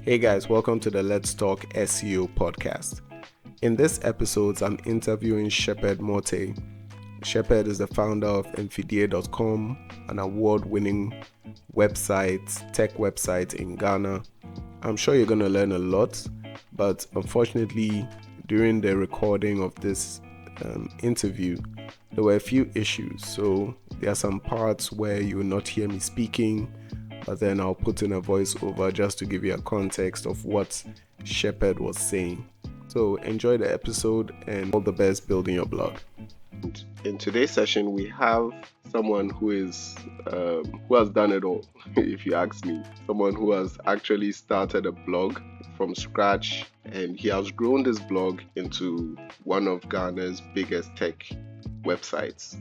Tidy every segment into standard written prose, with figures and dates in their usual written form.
Hey guys, welcome to the Let's Talk SEO podcast. In this episode, I'm interviewing Shepherd Morte. Shepherd is the founder of Mfidie.com, an award-winning tech website in Ghana. I'm sure you're going to learn a lot, but unfortunately, during the recording of this interview, there were a few issues. So there are some parts where you will not hear me speaking, but then I'll put in a voiceover just to give you a context of what Shepherd was saying. So enjoy the episode and all the best building your blog. In today's session, we have someone who has done it all, if you ask me. Someone who has actually started a blog from scratch, and he has grown this blog into one of Ghana's biggest tech websites.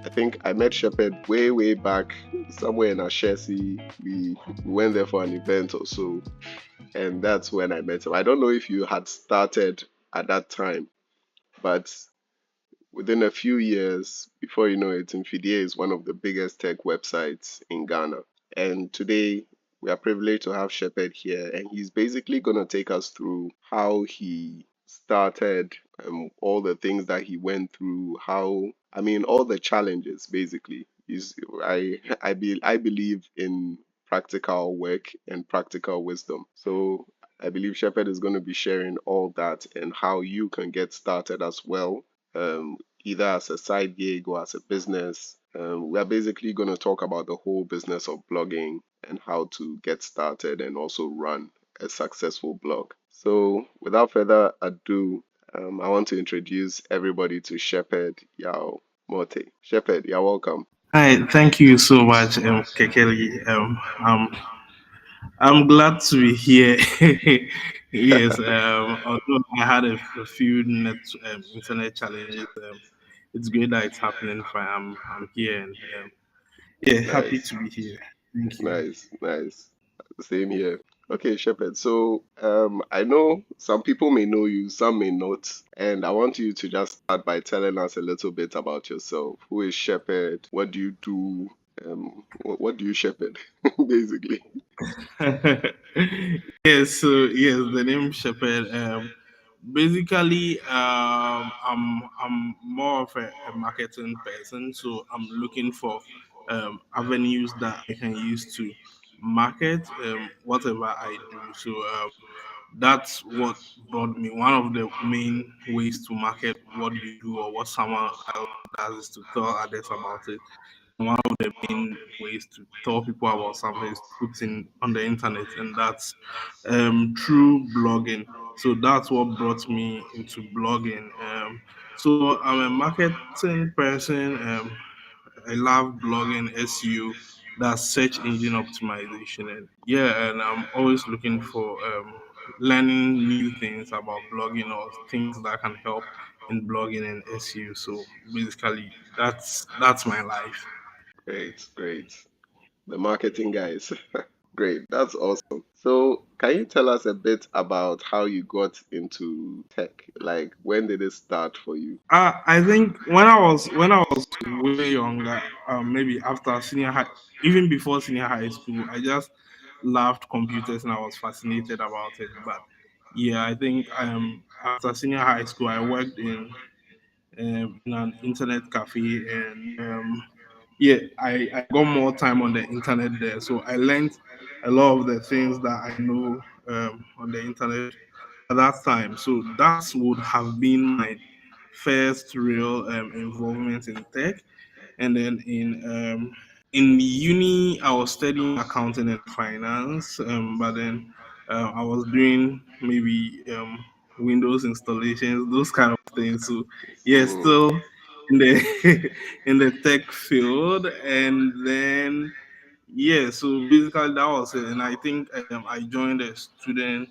I think I met Shepherd way back somewhere in Ashesi. We went there for an event or so, and that's when I met him. I don't know if you had started at that time, but within a few years, before you know it, Mfidie is one of the biggest tech websites in Ghana. And today, we are privileged to have Shepherd here, and he's basically going to take us through how he started, all the things that he went through, all the challenges, basically. I believe in practical work and practical wisdom. So I believe Shepherd is going to be sharing all that and how you can get started as well, either as a side gig or as a business. We are basically going to talk about the whole business of blogging and how to get started and also run a successful blog. So, without further ado, I want to introduce everybody to Shepherd Yao Morte. Shepherd, you're welcome. Hi, thank you so much, Kekeli. I'm glad to be here. Yes, although I had a few internet challenges, it's great that it's happening. Fine, I'm here, and yeah, happy Nice, to be here. Thank you. nice. Same here. Okay, Shepherd. So, I know some people may know you, some may not, and I want you to just start by telling us a little bit about yourself. Who is Shepherd? What do you do? What do you shepherd, basically? Yes, the name Shepherd. Basically, I'm more of a marketing person, so I'm looking for avenues that I can use to market whatever I do. So that's what brought me. One of the main ways to market what you do or what someone else does is to tell others about it. And one of the main ways to tell people about something is putting on the internet, and that's through blogging. So that's what brought me into blogging. So I'm a marketing person. I love blogging, SEO, that's search engine optimization, and yeah, and I'm always looking for learning new things about blogging or things that can help in blogging and SEO. So basically, that's my life. Great. The marketing guys. Great. That's awesome. So, can you tell us a bit about how you got into tech? Like, when did it start for you? I think when I was way younger, maybe after senior high, even before senior high school, I just loved computers and I was fascinated about it. But yeah, I think after senior high school, I worked in an internet cafe, and yeah, I got more time on the internet there, so I learned a lot of the things that I know on the internet at that time. So that would have been my first real involvement in tech. And then in uni, I was studying accounting and finance, but then I was doing maybe Windows installations, those kind of things. So yeah, Mm, still in the in the tech field, and then yeah, so basically that was it. And I think I joined a student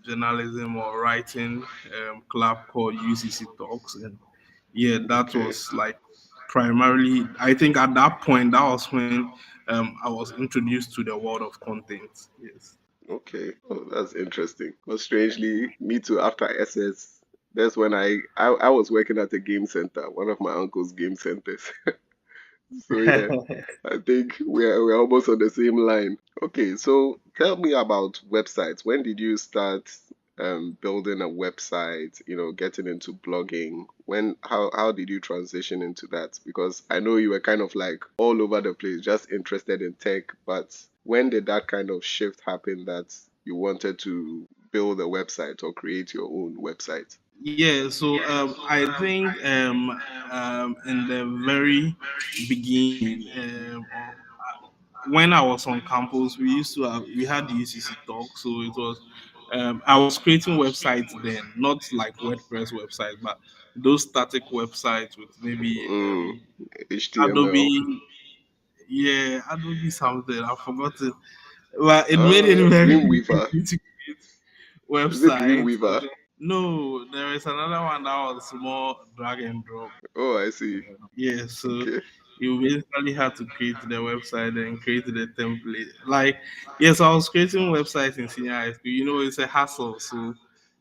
journalism or writing club called UCC Talks, and yeah, that okay. was like primarily. I think at that point, that was when I was introduced to the world of content. Yes. Okay. Oh, that's interesting. But strangely, me too, after SS, that's when I was working at a game center, one of my uncle's game centers. So yeah, I think we're almost on the same line. Okay, so tell me about websites. When did you start building a website, getting into blogging? How did you transition into that? Because I know you were kind of like all over the place, just interested in tech, but when did that kind of shift happen that you wanted to build a website or create your own website? Yeah, so I think in the very beginning, when I was on campus, we had the UCC talk, so it was I was creating websites then, not like WordPress websites, but those static websites with maybe Mm, HTML. Adobe, yeah, Adobe something I forgot it, but it made it very Dreamweaver. easy to create Is it websites. Dreamweaver? No, there is another one that was more drag and drop. Oh, I see. Yeah, so Okay. you basically had to create the website and create the template. Like, yes, I was creating websites in senior high school. You know, it's a hassle. So,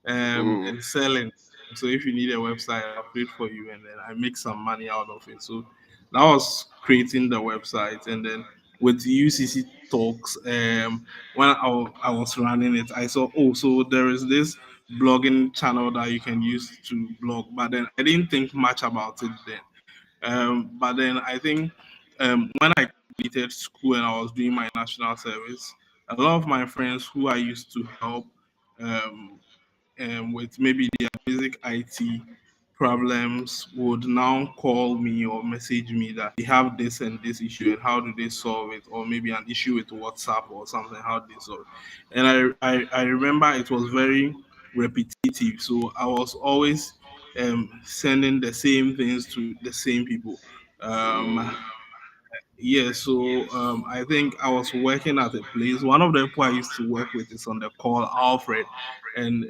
Mm, and selling. So if you need a website, I'll create for you, and then I make some money out of it. So that was creating the website, and then with UCC talks, when I was running it, I saw, oh, so there is this blogging channel that you can use to blog, but then I didn't think much about it then. But then I think when I completed school and I was doing my national service, a lot of my friends who I used to help um, with maybe their basic IT problems would now call me or message me that they have this and this issue and how do they solve it, or maybe an issue with WhatsApp or something, how do they solve it. And I remember it was very repetitive, so I was always sending the same things to the same people. um, mm, yeah, so I think I was working at a place. One of the people I used to work with is on the call, Alfred, and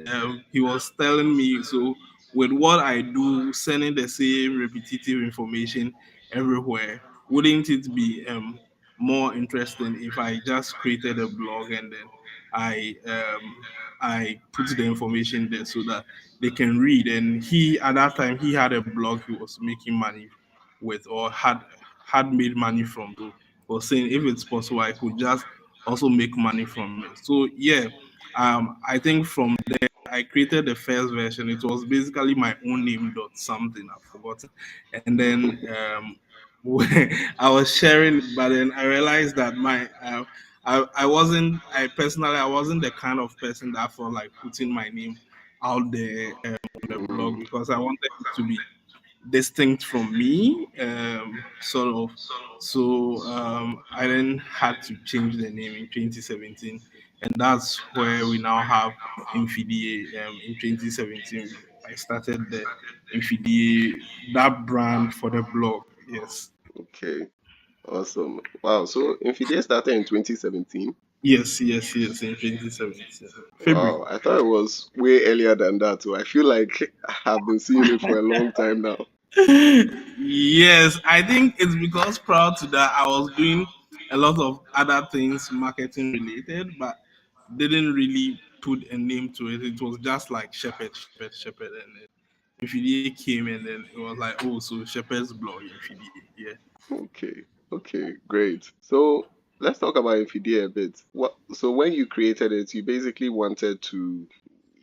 he was telling me, so with what I do, sending the same repetitive information everywhere, wouldn't it be more interesting if I just created a blog and then I put the information there so that they can read? And he at that time he had a blog he was making money with, or had made money from. So was saying if it's possible, I could just also make money from it. So yeah, I think from there I created the first version. It was basically my own name dot something, I've forgotten. And then I was sharing it, but then I realized that I wasn't, I personally I wasn't the kind of person that felt like putting my name out there on the blog, mm. because I wanted it to be distinct from me, sort of. So I then had to change the name in 2017, and that's where we now have Infidie. In 2017, I started the Infidie, that brand for the blog. Yes, Okay. Awesome. Wow. So Infidel started in 2017. yes, in 2017, February. Wow. I thought it was way earlier than that. So I feel like I've been seeing it for a long time now. Yes, I think it's because prior to that I was doing a lot of other things marketing related, but didn't really put a name to it. It was just like Shepherd, and then Infidie came, and then it was like, oh, so Shepherd's blog, Infidie. Yeah. Okay. Okay. Great. So let's talk about Infidel a bit. So when you created it, you basically wanted to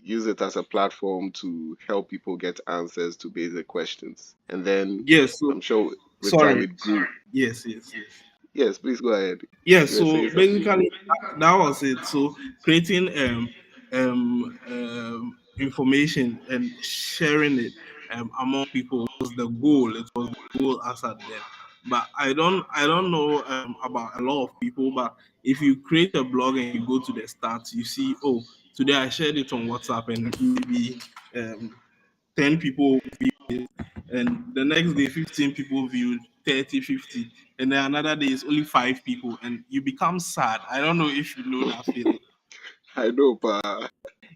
use it as a platform to help people get answers to basic questions. And then Yes. So I'm sure with time sorry. it grew. Yes. Yes, please go ahead. Yeah, You were saying so something. basically that was it. So creating information and sharing it among people was the goal. It was the goal as at then. But I don't know about a lot of people. But if you create a blog and you go to the stats, you see, oh, today I shared it on WhatsApp and maybe 10 people viewed it, and the next day 15 people viewed, 30, 50, and then another day is only 5 people, and you become sad. I don't know if you know that feeling. I know, pa.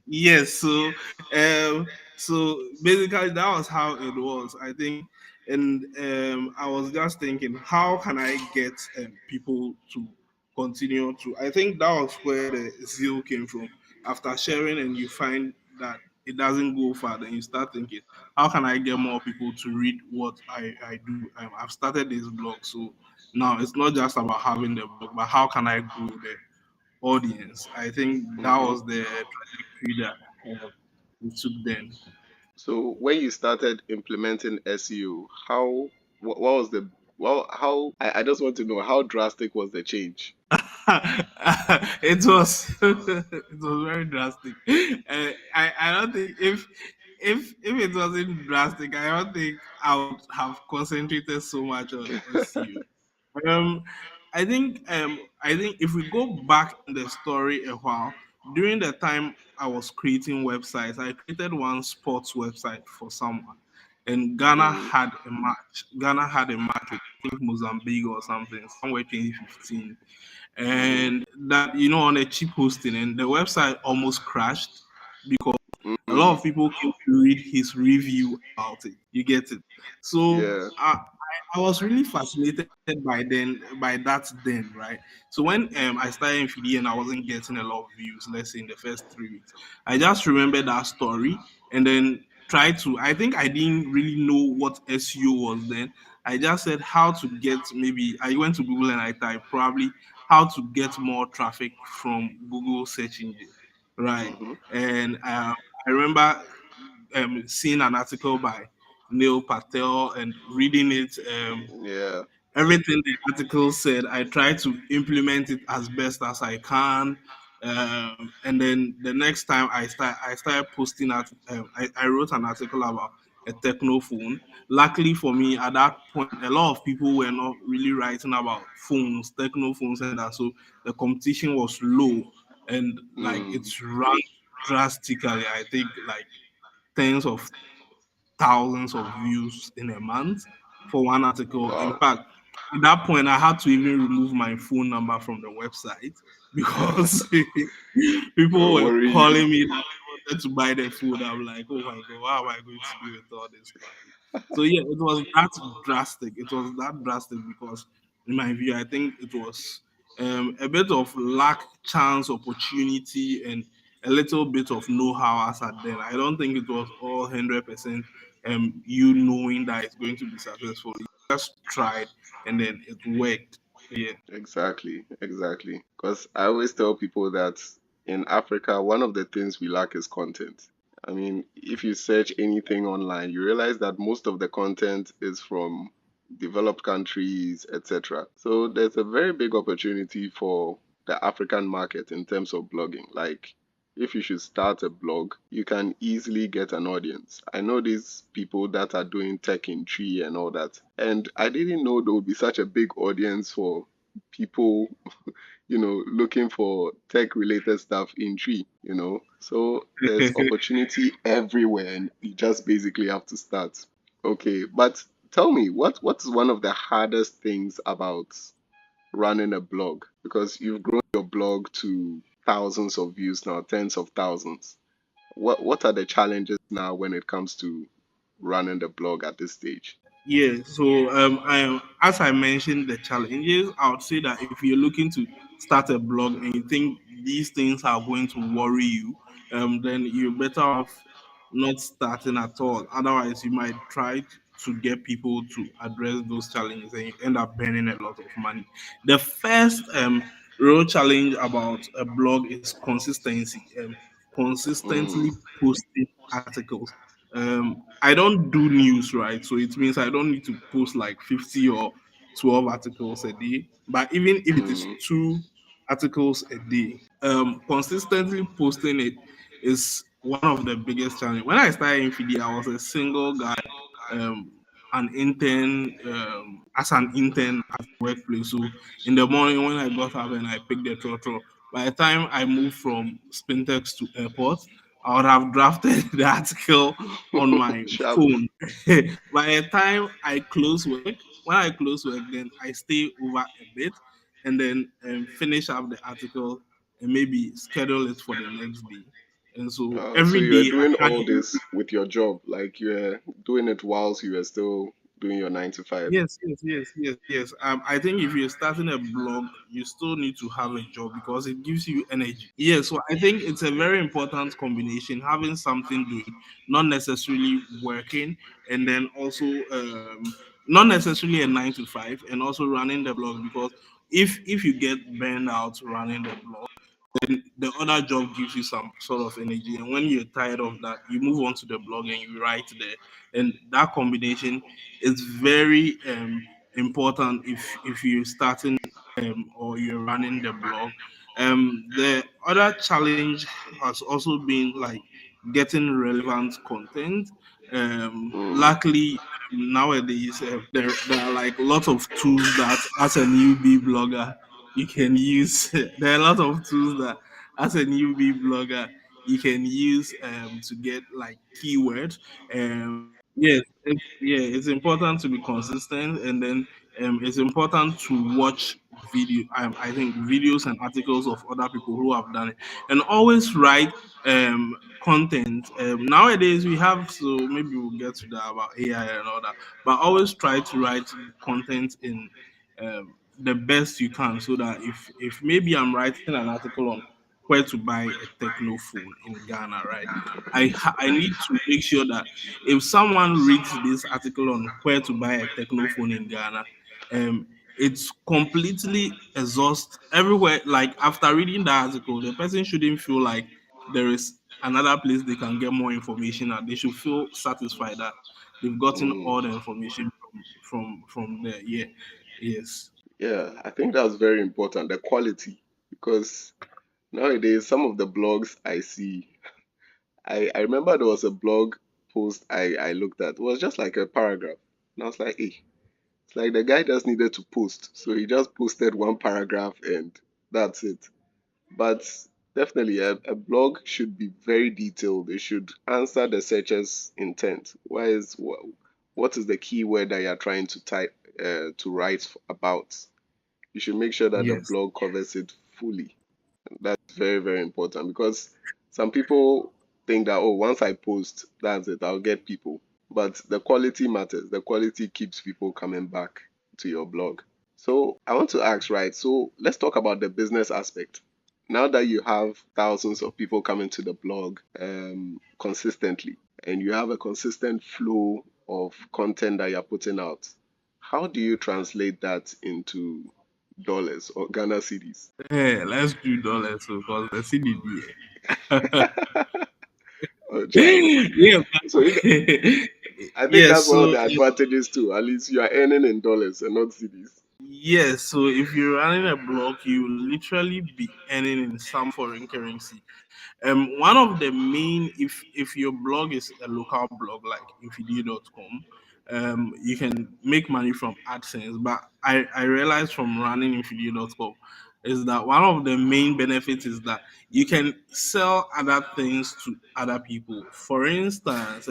Yes, so basically that was how it was, I think. And I was just thinking, how can I get people to continue to, I think that was where the zeal came from. After sharing and you find that it doesn't go far, then you start thinking, how can I get more people to read what I do? I've started this blog, so Now it's not just about having the blog, but how can I grow the audience? I think that Hmm. was the trajectory that we took then. So when you started implementing SEO, what was the well how I just want to know how drastic was the change? It was it was very drastic. I don't think if it wasn't drastic, I don't think I would have concentrated so much on SEO. I think if we go back in the story a while, during the time I was creating websites, I created one sports website for someone, and Ghana Mm, had a match. Ghana had a match with I think Mozambique or something, somewhere 2015, mm-hmm, and that on a cheap hosting, and the website almost crashed because a lot mm, of people came to read his review about it. You get it. So yeah. I was really fascinated by that then, right? So when I started in Fidi and I wasn't getting a lot of views, let's say in the first 3 weeks, I just remembered that story and then tried to. I think I didn't really know what SEO was then. I just said how to get, maybe I went to Google and I typed probably how to get more traffic from Google search engine, right? Mm-hmm, And I remember seeing an article by Neil Patel and reading it. yeah. Everything the article said, I try to implement it as best as I can. And then the next time I started posting at, I wrote an article about a techno phone. Luckily for me, at that point, a lot of people were not really writing about phones, techno phones, and that. So the competition was low, and like Mm, it's ranked drastically. I think like tens of thousands of views in a month for one article. In wow. fact, at that point, I had to even remove my phone number from the website because people were Worry you. calling me that they wanted to buy the food. I'm like, oh my god, what am I going to do with all this traffic? So yeah, it was that drastic. It was that drastic because, in my view, I think it was a bit of lack, chance, opportunity, and a little bit of know-how as at then. I don't think it was all 100% you knowing that it's going to be successful. You just tried and then it worked. Yeah. Exactly, exactly. Because I always tell people that in Africa, one of the things we lack is content. I mean, if you search anything online, you realize that most of the content is from developed countries, etc. So there's a very big opportunity for the African market in terms of blogging. Like, if you should start a blog, you can easily get an audience. I know these people that are doing tech in tree and all that, and I didn't know there would be such a big audience for people looking for tech related stuff in tree, So there's opportunity everywhere and you just basically have to start. Okay, but tell me, what is one of the hardest things about running a blog? Because you've grown your blog to thousands of views now, tens of thousands. What are the challenges now when it comes to running the blog at this stage? Yeah, so as I mentioned, the challenges, I would say that if you're looking to start a blog and you think these things are going to worry you, then you're better off not starting at all. Otherwise, you might try to get people to address those challenges and you end up burning a lot of money. The first real challenge about a blog is consistency. Mm, Consistently posting articles. I don't do news, right? So it means I don't need to post like 50 or 12 articles a day. But even if it is mm, 2 articles a day, consistently posting it is one of the biggest challenges. When I started in FD, I was a single guy, um, an intern, as an intern at the workplace. So in the morning when I got up and I picked the trotro, by the time I moved from Spintex to airport, I would have drafted the article on my sharp. phone. By the time I close work, when I close work, then I stay over a bit and then finish up the article and maybe schedule it for the next day. And so So every you were day doing I had all this with your job, like you were doing it whilst you were still doing your 9 to 5. yes. I think if you're starting a blog, you still need to have a job because it gives you energy. Yeah, so I think it's a very important combination having something doing, not necessarily working, and then also not necessarily a 9 to 5, and also running the blog, because if you get burned out running the blog, then the other job gives you some sort of energy, and when you're tired of that, you move on to the blog and you write there, and that combination is very important if you're starting or you're running the blog. The other challenge has also been like getting relevant content. Mm, Luckily, nowadays there are like lots of tools that as a newbie blogger you can use. There are a lot of tools that as a newbie blogger you can use to get like keywords. Yes, it's important to be consistent, and then it's important to watch video. I think videos and articles of other people who have done it, and always write content. Nowadays we have, so maybe we'll get to that about AI and all that, but always try to write content in the best you can, so that if maybe I'm writing an article on where to buy a techno phone in Ghana, right? I need to make sure that if someone reads this article on where to buy a techno phone in Ghana, it's completely exhaust everywhere. Like after reading that article, the person shouldn't feel like there is another place they can get more information at. They should feel satisfied that they've gotten mm. all the information from there. Yeah. Yes. Yeah, I think that's very important, the quality, because nowadays some of the blogs I see, I remember there was a blog post I looked at. It was just like a paragraph. And I was like, hey, it's like the guy just needed to post. So he just posted one paragraph and that's it. But definitely a blog should be very detailed. It should answer the searcher's intent. What is the keyword that you're trying to type to write about? You should make sure that the Yes. blog covers it fully. That's very, very important because some people think that, oh, once I post, that's it, I'll get people. But the quality matters. The quality keeps people coming back to your blog. So I want to ask, right? So let's talk about the business aspect. Now that you have thousands of people coming to the blog consistently, and you have a consistent flow of content that you're putting out, how do you translate that into dollars or Ghana cedis? Hey, let's do dollars because the CDD. Oh, Charlie. Yeah. So you, I think Yes. that's one of So the advantages too. At least you are earning in dollars and not cedis. yes. So if you're running a blog, you will literally be earning in some foreign currency. One of the main, if your blog is a local blog like infidia.com, you can make money from AdSense. But I realized from running infidia.com is that one of the main benefits is that you can sell other things to other people. For instance,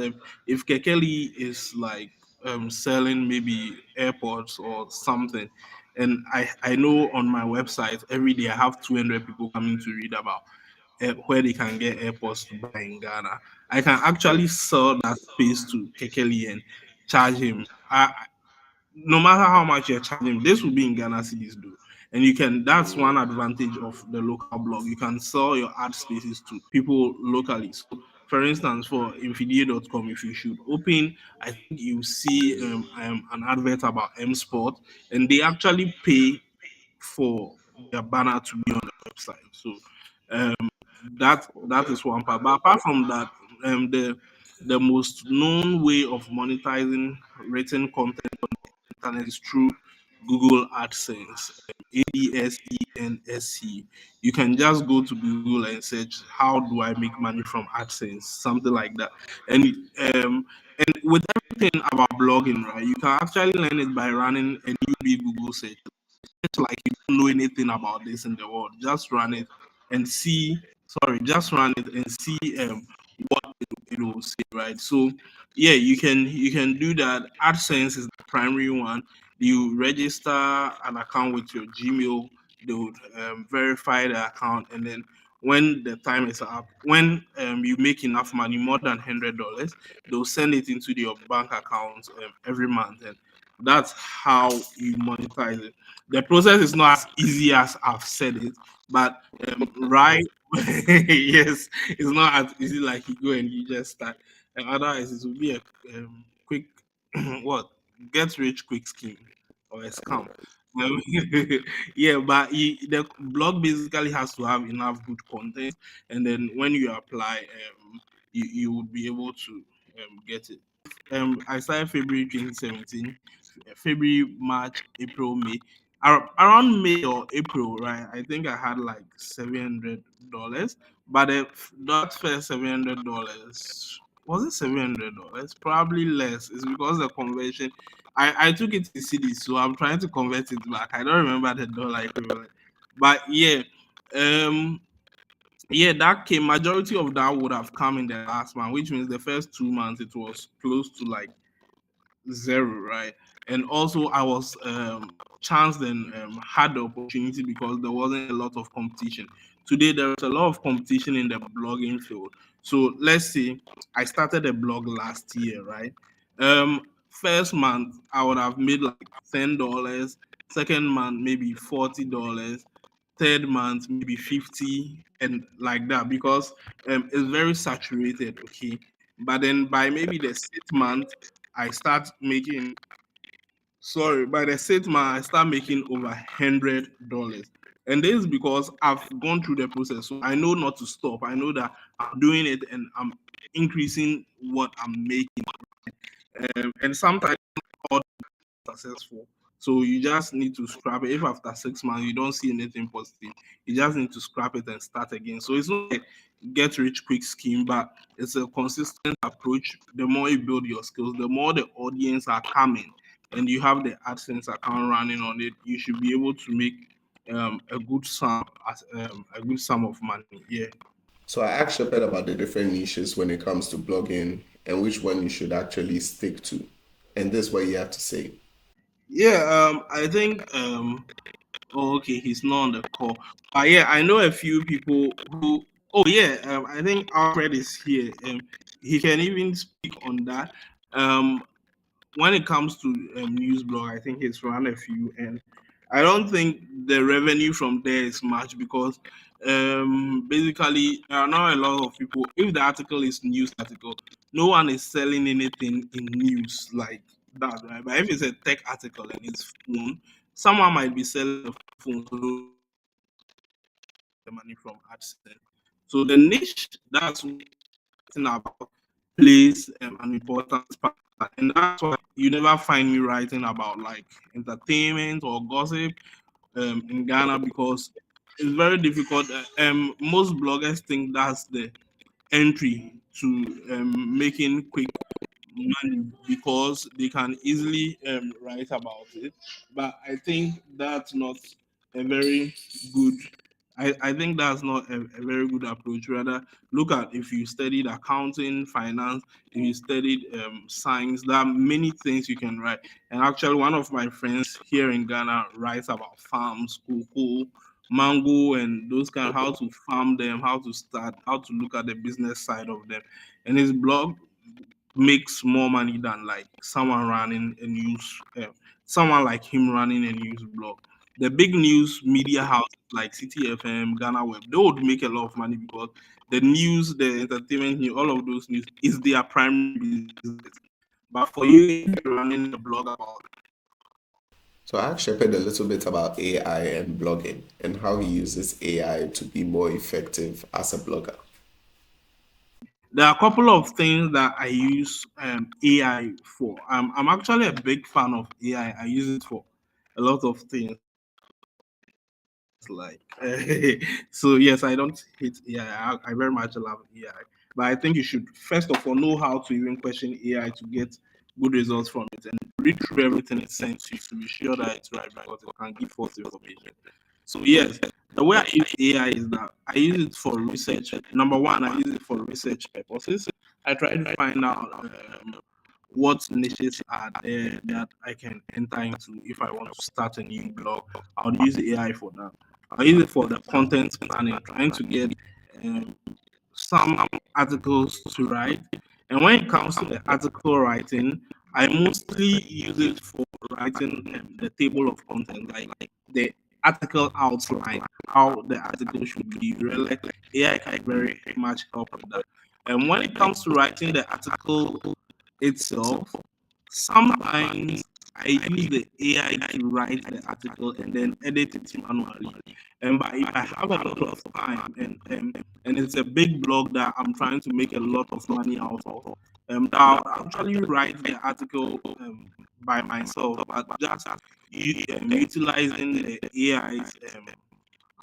if Kekeli is like selling maybe airports or something, and I know on my website every day I have 200 people coming to read about where they can get airports to buy in Ghana. I can actually sell that space to Kekeli and charge him. No matter how much you're charging, this will be in Ghana cities though. And you can, that's one Mm, advantage of the local blog. You can sell your ad spaces to people locally. So for instance, for infidia.com, if you should open, I think you see an advert about M Sport, and they actually pay for their banner to be on the website. So that okay. is one part. But apart from that, the most known way of monetizing written content internet is through Google AdSense, ADSENSE. You can just go to Google and search how do I make money from AdSense, something like that. And um and with everything about blogging, right, you can actually learn it by running a newbie Google search. It's like you don't know anything about this in the world. Just run it and see. Sorry, just run it and see what it will say, right? So yeah, you can do that. AdSense is the primary one. You register an account with your Gmail. They would verify the account, and then when the time is up, when you make enough money, more than $100, they'll send it into your bank account every month, and that's how you monetize it. The process is not as easy as I've said it, but right, yes, it's not as easy like you go and you just start. And otherwise, it will be a quick what? get rich quick scheme or a scam. Um, yeah, but the blog basically has to have enough good content, and then when you apply, you would be able to get it. I started February 2017, February, March, April, May. Around May or April, right? I think I had like $700, but that first $700, was it $700? Probably less. It's because the conversion. I took it in cities, so I'm trying to convert it back. I don't remember the dollar equivalent, but um, yeah, that came. Majority of that would have come in the last month, which means the first 2 months it was close to like zero, right? And also, I was chanced and had the opportunity because there wasn't a lot of competition. Today, there is a lot of competition in the blogging field. So let's say I started a blog last year, right? First month I would have made like $10. Second month maybe $40. Third month maybe 50, and like that, because it's very saturated. Okay, but then by maybe the sixth month I start making sorry, by the sixth month I start making over $100. And this is because I've gone through the process. So I know not to stop. I know that I'm doing it and I'm increasing what I'm making. And sometimes all successful. So you just need to scrap it. If after 6 months you don't see anything positive, you just need to scrap it and start again. So it's not a get rich quick scheme, but it's a consistent approach. The more you build your skills, the more the audience are coming, and you have the AdSense account running on it, you should be able to make a good sum of money. Yeah. So I asked Shepard about the different niches when it comes to blogging and which one you should actually stick to. And this is what you have to say. Yeah, I think oh, okay, he's not on the call. But yeah, I know a few people who. Oh yeah, I think Alfred is here. He can even speak on that. Um, when it comes to news blog, I think he's run a few, and I don't think the revenue from there is much because basically there are not a lot of people. If the article is news article, no one is selling anything in news like that, right? But if it's a tech article and it's phone, someone might be selling a phone, so the money from AdSense. So the niche that's about plays an important part, and that's why you never find me writing about like entertainment or gossip in Ghana, because it's very difficult. Most bloggers think that's the entry to making quick money because they can easily write about it. But I think that's not a very good. I think that's not a very good approach. Rather, look at if you studied accounting, finance, if you studied science, there are many things you can write. And actually, one of my friends here in Ghana writes about farms, cocoa, mango, and those kind, how to farm them, how to start, how to look at the business side of them. And his blog makes more money than like someone running a news, someone like him running a news blog. The big news media houses like CTFM, Ghana Web, they would make a lot of money because the news, the entertainment news, all of those news is their primary business. But for you, if you're running a blog about, So I asked Shepard a little bit about AI and blogging and how he uses AI to be more effective as a blogger. there are a couple of things that I use AI for. I'm actually a big fan of AI. I use it for a lot of things. Like so yes, I don't hate AI. I very much love AI, but I think you should first of all know how to even question AI to get good results from it, and read through everything it sends you to be sure that it's right, because it can give false information. So yes, the way I use AI is that I use it for research. Number one, I use it for research purposes. I try to find out what niches are there that I can enter into if I want to start a new blog. I'll use AI for that. I'll use it for the content planning, trying to get um, some articles to write. And when it comes to the article writing, I mostly use it for writing the table of content, like the article outline, how the article should be. Really, AI can very much help with that. And when it comes to writing the article itself, sometimes I use the AI to write the article and then edit it manually. But if I have a lot of time and it's a big blog that I'm trying to make a lot of money out of, I'll actually write the article by myself, but just utilizing the AI's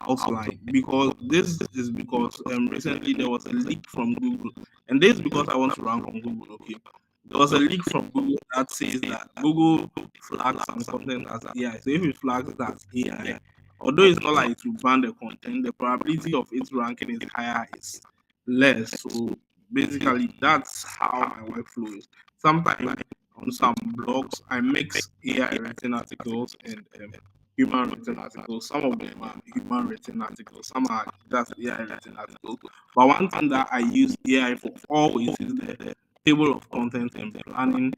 outline, because this is because recently there was a leak from Google, and this is because I want to rank on Google. Okay, there was a leak from Google that says that Google flags some content as AI. So if it flags it as AI, although it's not like to ban the content, the probability of it ranking is higher is less. So basically, that's how my workflow is. Sometimes on some blogs, I mix AI written articles and human written articles. Some of them are human written articles, some are just AI written articles. But one thing that I use AI for always is the table of content and planning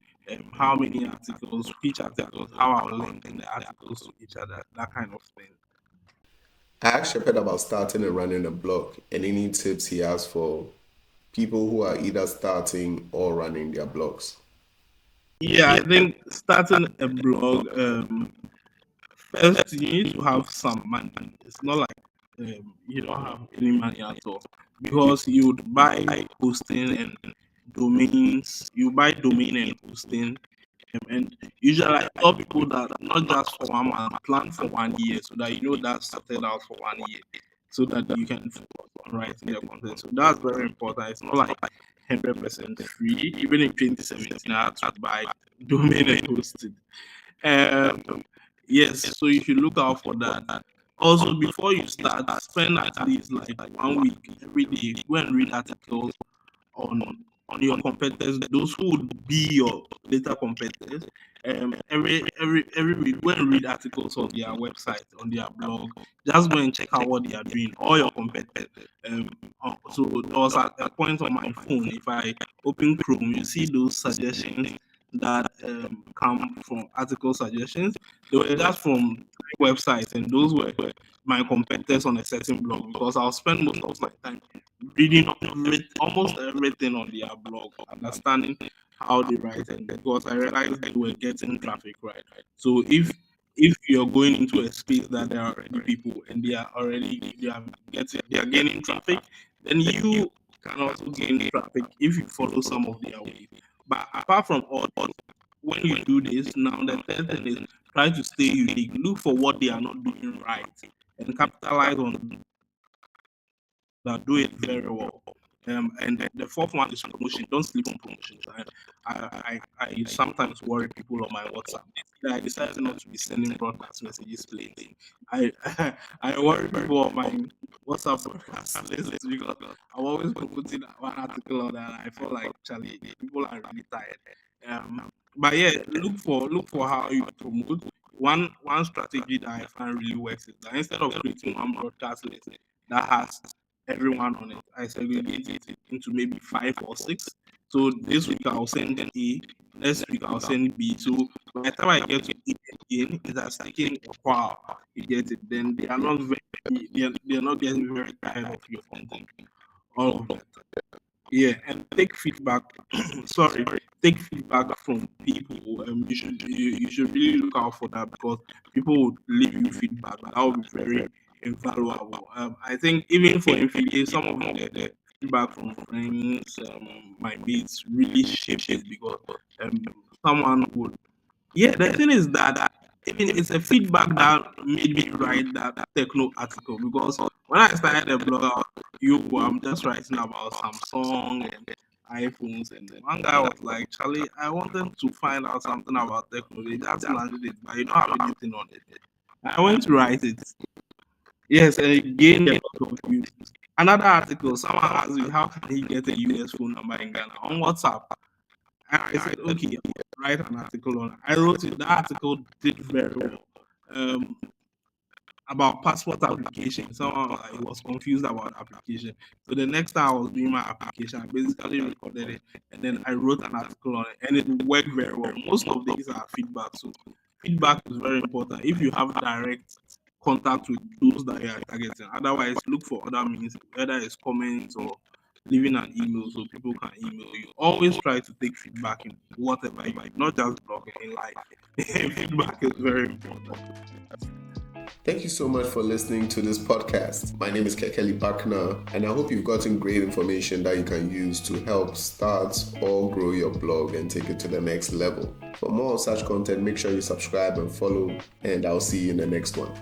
how many articles, which articles, how I'll link the articles to each other, that kind of thing. I asked Shepard about starting and running a blog and any tips he has for people who are either starting or running their blogs. Yeah, I think starting a blog, first you need to have some money. It's not like you don't have any money at all, because you would buy hosting and domains. You buy domain and hosting, and usually I tell people that not just for 1 month, plan for 1 year, so that you know that's sorted out for 1 year, so that you can focus on writing the content. So that's very important. It's not like 100% free. Even in 2017, I had to buy domain and hosting. Um, yes, so you should look out for that. Also, before you start, spend at least like 1 week every day. Go and read articles on on your competitors, those who would be your later competitors. Every week, go and read articles on their website, on their blog. Just go and check out what they are doing, all your competitors. So there was at a point on my phone, if I open Chrome, you see those suggestions that come from article suggestions. They were just from websites, and those were my competitors on a certain blog, because I'll spend most of my time reading almost everything on their blog, understanding how they write, and because I realized they were getting traffic, right. So if you're going into a space that there are already people and they are gaining traffic, then you can also gain traffic if you follow some of their ways. But apart from all this, when you do this, now the third thing is try to stay unique. Look for what they are not doing right and capitalize on that, do it very well. And the fourth one is promotion. Don't sleep on promotions. I sometimes worry people on my WhatsApp. I decided not to be sending broadcast messages plainly. I I worry people on my WhatsApp broadcast list, because I'm always putting one article on that. I feel like Charlie, people are really tired. But yeah, look for how you promote. One strategy that I find really works is that instead of creating one broadcast list that has everyone on it, I segregate it into maybe five or six. So this week I'll send A, next week I'll send B. So by the time I get to A again, it has taken a while. You get it. Then they're not getting very tired of your content. All of that. Yeah, and take feedback. Sorry, take feedback from people. You should really look out for that, because people would leave you feedback. That would be very invaluable. I think even for MPA, some of the feedback from friends, my mates really shaped it, because um, someone would. Yeah, the thing is that even it's a feedback that made me write that techno article, because when I started the blog, I'm just writing about Samsung and iPhones, and then one guy was like, "Charlie, I wanted to find out something about techno. They just landed it, but you don't have anything on it." I went to write it. Yes, and it gained a lot of views. Another article, someone asked me, "How can he get a US phone number in Ghana on WhatsApp?" I said, okay, write an article on it. I wrote it. The article did very well. Um, about passport application. Someone was confused about application. So the next time I was doing my application, I basically recorded it and then I wrote an article on it, and it worked very well. Most of these are feedback. So feedback is very important if you have direct contact with those that you are targeting. Otherwise, look for other means, whether it's comments or leaving an email so people can email you. Always try to take feedback in whatever you do, not just blogging in life. Feedback is very important. Thank you so much for listening to this podcast. My name is Kekeli Bakna, and I hope you've gotten great information that you can use to help start or grow your blog and take it to the next level. For more of such content, make sure you subscribe and follow, and I'll see you in the next one.